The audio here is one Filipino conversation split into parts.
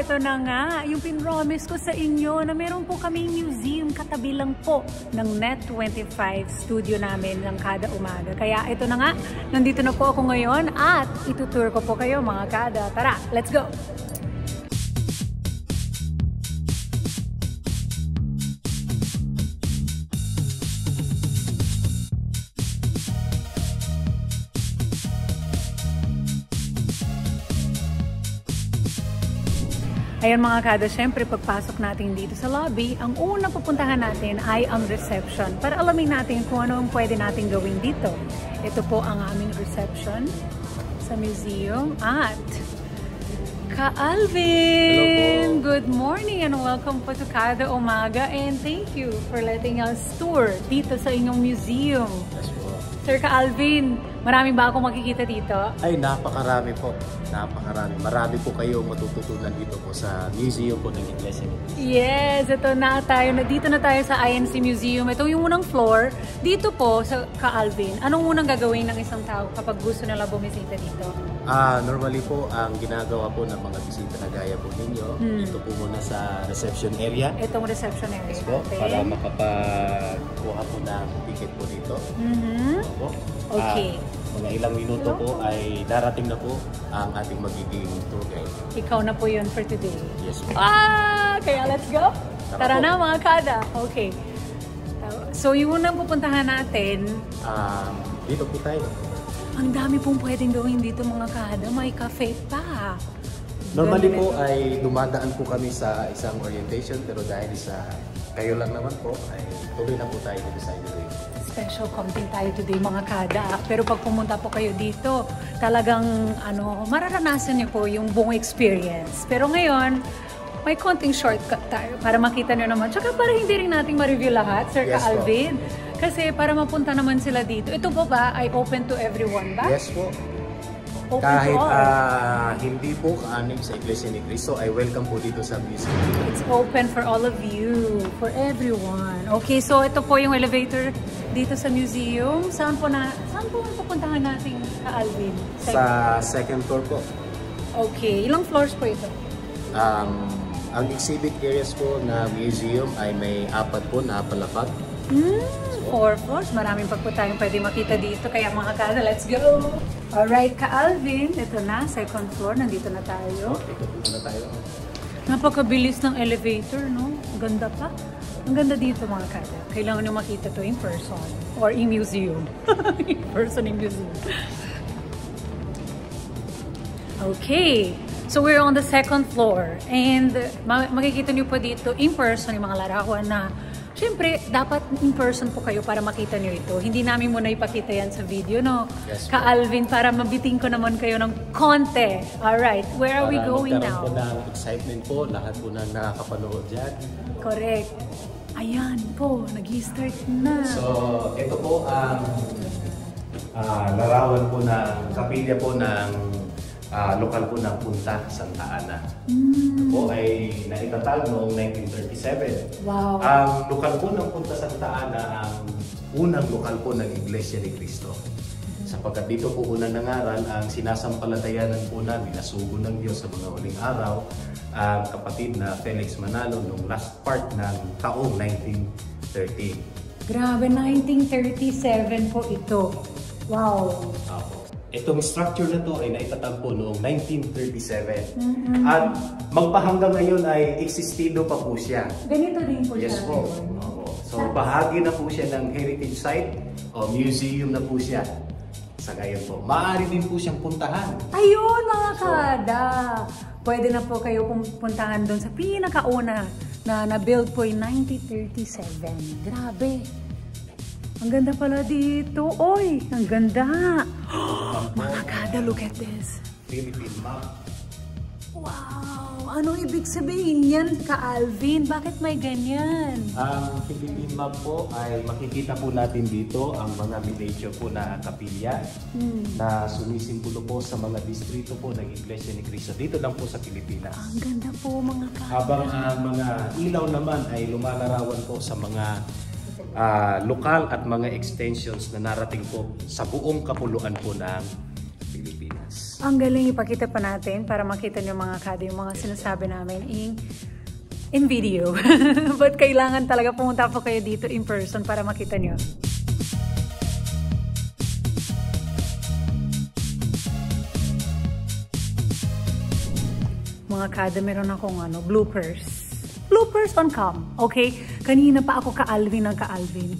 ito na nga, yung pinromise ko sa inyo na meron po kaming museum katabi lang po ng Net25 studio namin ng kada umaga. Kaya ito na nga, nandito na po ako ngayon at itutour ko po kayo mga kada. Tara, let's go! Ayan mga kada, syempre pagpasok natin dito sa lobby, ang unang pupuntahan natin ay ang reception para alamin natin kung ano ang pwede natin gawin dito. Ito po ang aming reception sa museum at Ka-Alvin! Good morning and welcome po to Kada Umaga and thank you for letting us tour dito sa inyong museum. Sir Ka-Alvin, marami ba akong makikita dito? Ay, napakarami po. Napakarami. Marami po kayo matututunan dito po sa museum po ng Iglesia ni Cristo. Yes, ito na tayo. Dito na tayo sa INC Museum. Ito yung unang floor. Dito po sa Ka-Alvin, anong unang gagawin ng isang tao kapag gusto nila bumisita dito? Normally po, ang ginagawa po ng mga bisita na gaya po ninyo, dito po muna sa reception area. Itong reception area. Yes po, okay. Para makapagkuha po ng ticket po dito. Opo. Okay. Mga ilang minuto po ay darating na po ang ating magiging tour guide. Ikaw na po yun for today. Yes po. Kaya let's go. Tara na mga kada. Okay. So yung unang pupuntahan natin, dito po tayo. ang dami pong pwedeng gawin dito mga kada. May cafe pa. Normally po ay dumadaan po kami sa isang orientation pero dahil sa kayo lang naman po ay tuloy na po tayo dito sa inyo. Special camping tayo today mga kada. Pero pag pumunta po kayo dito, talagang mararanasan niyo po yung buong experience. Pero ngayon, may konting shortcut tayo para makita niyo naman. Tsaka para hindi rin natin ma-review lahat, Sir Yes, Ka-Alvin. Kasi para mapunta naman sila dito. Ito po ba ay open to everyone ba? Yes po. Open Kahit to all. hindi po kaanim sa Iglesia ni Cristo ay welcome po dito sa museum. It's open for all of you, for everyone. Okay, so ito po yung elevator dito sa museum. Saan po pupuntahan natin, Ka-Alvin? Sa second floor po. Okay, ilang floors po ito? Ang exhibit areas po na museum ay may 4 po na palapag. 4 floors. Maraming pa po tayong pwede makita dito. Kaya mga kada, let's go! Alright, Ka-Alvin, ito na, second floor. Nandito na tayo. Ito po na tayo. Napakabilis ng elevator, no? Ang ganda pa. Ang ganda dito mga kada. Kailangan nyo makita to in person. Or in museum. In person, in museum. Okay. So we're on the second floor. And makikita nyo po dito in person yung mga larawan na siyempre, dapat in person po kayo para makita nyo ito. Hindi namin muna ipakita yan sa video, no? Yes, Ka-Alvin, para mabiting ko naman kayo ng konti. Alright, where are we going now? Para magkaroon po ng excitement po, lahat po na nakakapanood dyan. Correct. Ayan po, nag-start na. So, ito po ang larawan po ng kapilya po ng lokal po ng Punta Santa Ana. Ito po ay naitatag noong 1937. Wow. Ang lokal po ng Punta Santa Ana ang unang lokal po ng Iglesia ni Cristo. Sapagkat dito po unang nangaral ang sinasampalatayanan po namin na sugo ng Diyos sa mga uling araw ang kapatid na Felix Manalo noong last part ng taong 1913. Grabe, 1937 po ito. Wow. Itong structure na to ay naitatag po noong 1937. At magpahanggang ngayon ay existido pa po siya. Ganito din po siya. Yes po. So bahagi na po siya ng heritage site o museum na po siya. Sa ngayon po. Maaari din po siyang puntahan. Ayun mga kada! Pwede na po kayo puntahan doon sa pinakauna na na-build po in 1937. Grabe! Ang ganda pala dito. Oy, ang ganda. Mga kada, look at this. Philippine map. Wow! Anong ibig sabihin yan, Ka-Alvin? Bakit may ganyan? Ang Philippine map po ay makikita po natin dito ang mga miniature po na kapilya na sumisimbolo po sa mga distrito po ng Iglesia ni Cristo. Dito lang po sa Pilipinas. Ang ganda po mga kada. Habang ang mga ilaw naman ay lumalarawan po sa mga lokal at mga extensions na narating po sa buong kapuluan po ng Pilipinas. Ang galing, ipakita pa natin para makita nyo mga kada yung mga sinasabi namin in video. But kailangan talaga pumunta po kayo dito in person para makita nyo. Mga kada, meron akong bloopers. Bloopers on cam, okay? Kanina pa ako ka-Alvin ng ka-Alvin.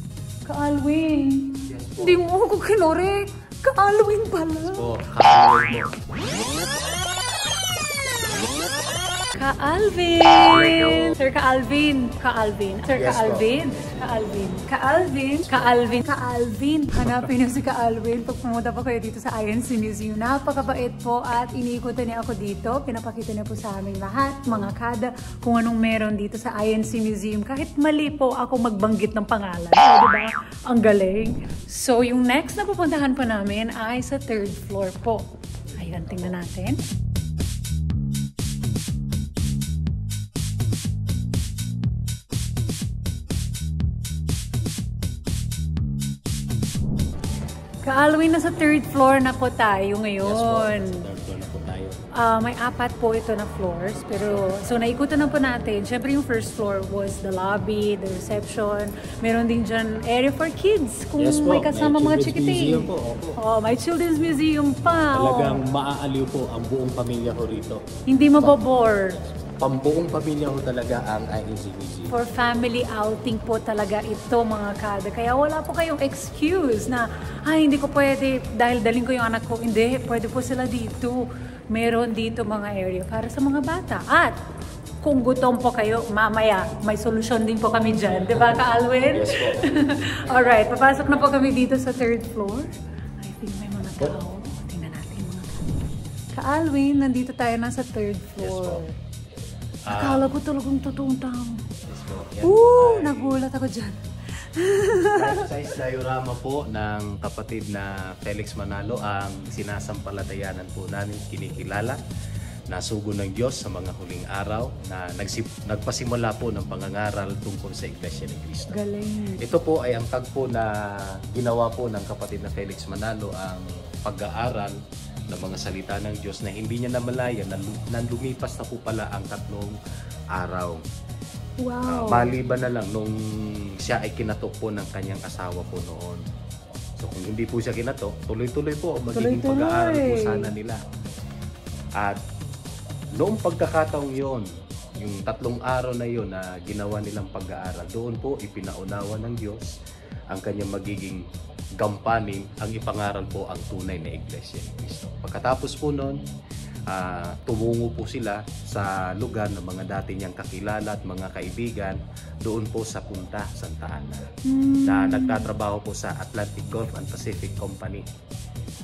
Ka-Alvin! Hindi mo ako kinore. Ka-Alvin pala. Ka-Alvin! Sir Ka-Alvin! Ka-Alvin! Sir Ka-Alvin! Ka-Alvin! Ka-Alvin! Ka-Alvin! Ka-Alvin! Hanapin niyo si Ka-Alvin pag pumunta po kayo dito sa INC Museum. Napakabait po at iniikutan niya ako dito. Pinapakita niya po sa aming lahat, mga kada, kung anong meron dito sa INC Museum. Kahit mali po ako magbanggit ng pangalan. O, diba? Ang galing. So, yung next na pupuntahan po namin ay sa 3rd floor po. Ayan, tingnan natin. Ka-Alvin, nasa 3rd floor na po tayo ngayon. Yes po, 3rd floor na po tayo. May 4 po ito na floors. Pero, so naikutan na po natin. Siyempre yung 1st floor was the lobby, the reception. Meron din dyan area for kids. Kung yes may kasama may mga chikiting. May children's museum pa. Talagang maaaliw po ang buong pamilya ko rito. Hindi mababore. Pambuong pamilya ko talaga ang INC Museum. For family outing po talaga ito mga kada. Kaya wala po kayong excuse na, ay hindi ko pwede dahil daling ko yung anak ko. Hindi, pwede po sila dito. Meron dito mga area para sa mga bata. At kung gutom po kayo, mamaya may solusyon din po kami dyan. Diba Ka-Alvin? Yes po. Alright, papasok na po kami dito sa 3rd floor. I think may mga tao. Tingnan natin mga Ka-Alvin, nandito tayo na sa 3rd floor. Yes po. Akala ko talagang totoong tao. Yes po. Nagulat ako dyan. Size diorama po ng kapatid na Felix Manalo ang sinasampalatayanan po namin kinikilala na sugo ng Diyos sa mga huling araw na nagpasimula po ng pangangaral tungkol sa Iglesia ni Cristo. Galing. Ito po ay ang tagpo na ginawa po ng kapatid na Felix Manalo ang pag-aaral ng mga salita ng Diyos na hindi niya namalayan na lumipas na po pala ang 3 araw. Wow. Maliban na lang nung siya ay kinatok po ng kanyang asawa po noon. So kung hindi po siya kinatok, tuloy-tuloy po ang magiging pag-aaral po sana nila. At noong pagkakataong yon, yung 3 araw na yon na ginawa nilang pag-aaral, doon po ipinaunawa ng Diyos ang kanyang magiging gampanin, ang ipangaral po ang tunay na Iglesia ni Cristo. Pagkatapos po noon, tumungo po sila sa lugar ng mga dati niyang kakilala at mga kaibigan doon po sa Punta Santa Ana na nagtatrabaho po sa Atlantic Gulf and Pacific Company.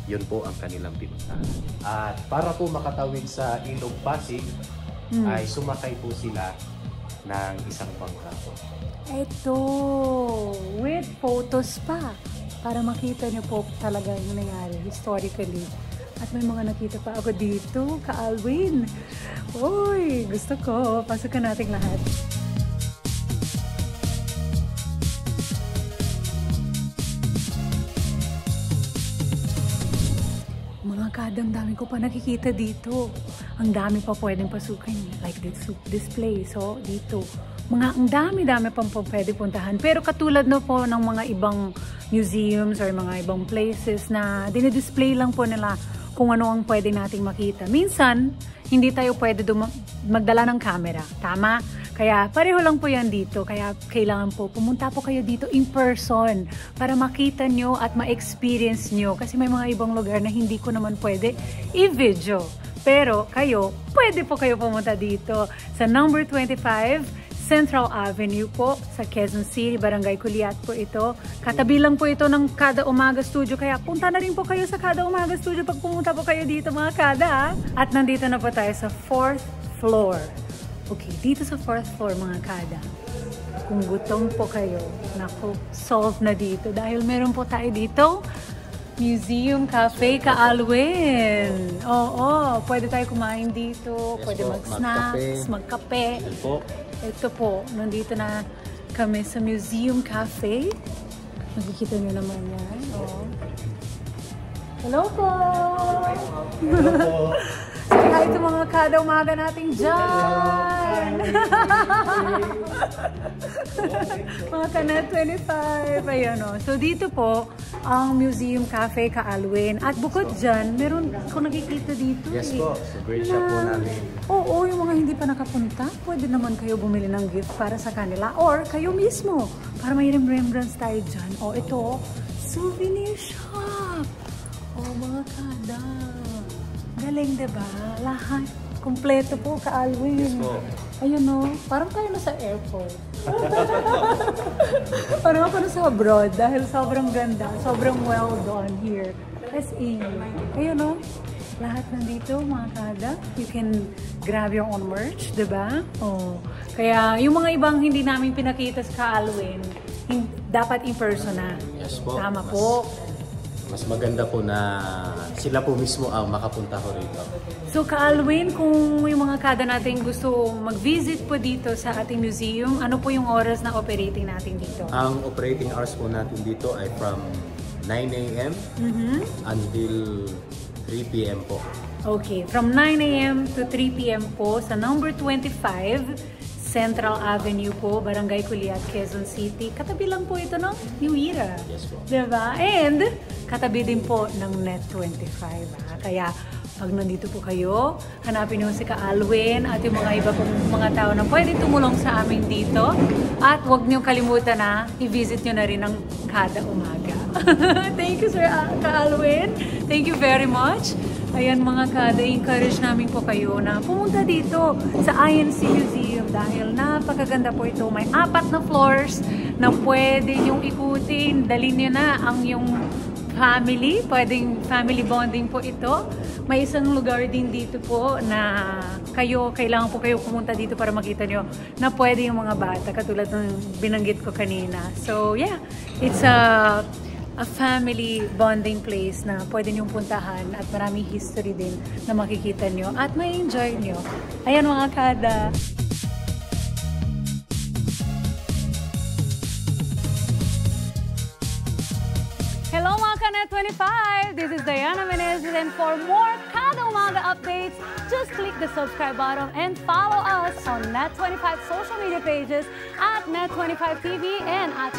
Yun po ang kanilang pinuntahan. At para po makatawid sa Ilog Pasig ay sumakay po sila ng isang bangka po. Ito, with photos pa. Para makita niyo po talaga yung nangyari historically. At may mga nakita pa ako dito, Ka-Alvin. Uy, gusto ko. Pasukan natin lahat. Mga kadang dami ko pa nakikita dito. Ang dami pa pwedeng pasukin. Like this display. So, dito. Ang dami-dami pang pwede puntahan. Pero katulad na po ng mga ibang museums or mga ibang places na dinidisplay lang po nila kung ano ang pwede nating makita. Minsan, hindi tayo pwede magdala ng camera. Tama? Kaya pareho lang po yan dito. Kaya kailangan po pumunta po kayo dito in person para makita nyo at ma-experience nyo. Kasi may mga ibang lugar na hindi ko naman pwede i-video. Pero kayo, pwede po kayo pumunta dito sa number 25 Central Avenue po sa Quezon City, Barangay Culiat po ito. Katabi lang po ito ng Kada Umaga Studio. Kaya punta na rin po kayo sa Kada Umaga Studio pag pumunta po kayo dito mga kada. At nandito na po tayo sa 4th floor. Okay, dito sa 4th floor mga kada. Kung gutom po kayo, naku, solve na dito. Dahil meron po tayo dito Museum Cafe Ka-Alvin. Oo, pwede tayo kumain dito. Yes, pwede mag-snacks, magkape. Ito po, nandito na kami sa Museum Cafe. Nakikita nyo naman yan. Oh. Hello po! Hello po. Say hi to mga kada umaga natin dyan! Mga Kanet 25. Ayan o. So dito po, ang Museum Cafe Kaalwin. At bukod dyan, meron ako nakikita dito. Yes po. So great shop po namin. Oo, yung mga hindi pa nakapunta, pwede naman kayo bumili ng gift para sa kanila. Or kayo mismo, para may remembrance tayo dyan. O ito, souvenir shop. O mga kada. Galing, diba? Lahat. Kompleto po, Kaalwin. Yes po. Ayun no, parang tayo na sa airport. Parang ako na sa abroad dahil sobrang ganda, sobrang well done here. As in, ayun no, lahat nandito mga kada. You can grab your own merch, diba? Oh. Kaya yung mga ibang hindi namin pinakita sa Kaalwin, dapat in person na. Yes po. Tama po. Mas maganda po na sila po mismo ang makapunta ko rito. So Kaalwin, kung yung mga kada natin gusto mag-visit po dito sa ating museum, ano po yung oras na operating natin dito? Ang operating hours po natin dito ay from 9 a.m. Until 3 p.m. po. Okay, from 9 a.m. to 3 p.m. po sa number 25 Central Avenue po, Barangay Culiat, Quezon City. Katabi lang po ito ng New Era. Yes po. Diba? And katabi din po ng Net 25. Ha? Kaya pag nandito po kayo, hanapin niyo si Kaalwin at yung mga iba pong mga tao na pwede tumulong sa amin dito. At huwag niyo kalimutan na i-visit niyo na rin ang kada umaga. Thank you, Sir Kaalwin. Thank you very much. Ayan mga kada, encourage namin po kayo na pumunta dito sa INC Museum dahil napakaganda po ito. May 4 na floors na pwede niyong ikutin. Dalhin niyo na ang yung family. Pwedeng family bonding po ito. May isang lugar din dito po na kailangan po kayo pumunta dito para makita nyo na pwede yung mga bata katulad ng binanggit ko kanina. So yeah, it's a family bonding place na pwede niyong puntahan at maraming history din na makikita nyo at may enjoy nyo. Ayan mga kada. Hello mga Kanet 25! This is Diana Menezes and for more Kada Umaga updates, just click the subscribe button and follow us on Net25 social media pages at Net25 TV and at